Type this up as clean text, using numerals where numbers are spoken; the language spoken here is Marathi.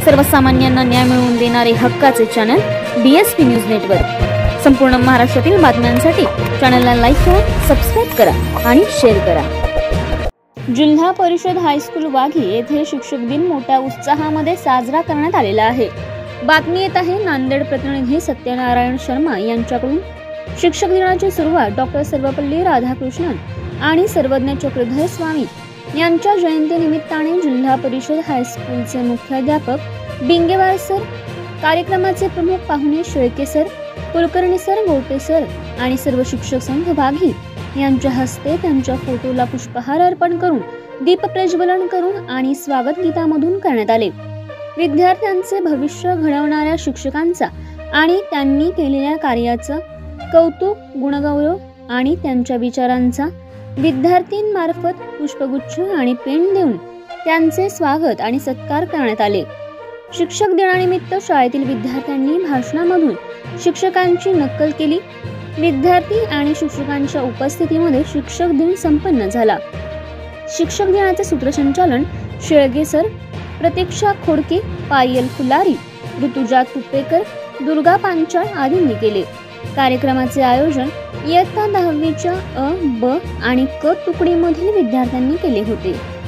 सर्वसामान्यांना न्याय मिळवून देणारे हक्काचे चॅनल BSP न्यूज नेटवर्क। संपूर्ण महाराष्ट्रातील बातम्यांसाठी चॅनलला लाईक करा, सबस्क्राइब करा आणि शेअर करा। जिल्हा परिषद हायस्कूल वाघी येथे शिक्षक दिन मोठ्या उत्साहामध्ये साजरा करण्यात आलेला आहे। बातमी येत आहे नांदेड प्रतिनिधी सत्यनारायण शर्मा यांच्याकडून। शिक्षक दिनाची सुरुवात डॉक्टर सर्वपल्ली राधाकृष्णन आणि सर्वज्ञ चक्रधर स्वामी यांच्या जयंतीनिमित्ताने जिल्हा परिषद हायस्कूलचे मुख्याध्यापक बिंगेवार सर, कार्यक्रमाचे प्रमुख पाहुणे शेळके सर, कुलकर्णी सर, गोटे सर आणि सर्व शिक्षक संघ वाघी यांच्या हस्ते त्यांच्या फोटोला पुष्पहार अर्पण करून दीप प्रज्वलन करून आणि स्वागत गीतामधून करण्यात आले। विद्यार्थ्यांचे भविष्य घडवणाऱ्या शिक्षकांचा आणि त्यांनी केलेल्या कार्याचं कौतुक, गुणगौरव आणि त्यांच्या विचारांचा विद्यार्थ्यांमार्फत पुष्पगुच्छ आणि पेन देऊन त्यांचे स्वागत आणि सत्कार करण्यात आले। शिक्षक दिनानिमित्त शाळेतील विद्यार्थ्यांनी भाषणामधून शिक्षकांची नक्कल केली। विद्यार्थी आणि शिक्षकांच्या उपस्थितीमध्ये शिक्षक दिन संपन्न झाला। शिक्षक दिनाचे सूत्रसंचालन शेळगे सर, प्रतीक्षा खोडके, पायल फुलारी, ऋतुजा तुपेकर, दुर्गा पांचाळ आदींनी केले। कार्यक्रमाचे आयोजन इयत्ता 10वीच्या अ, ब आणि क तुकडीमधील विद्यार्थ्यांनी केले होते।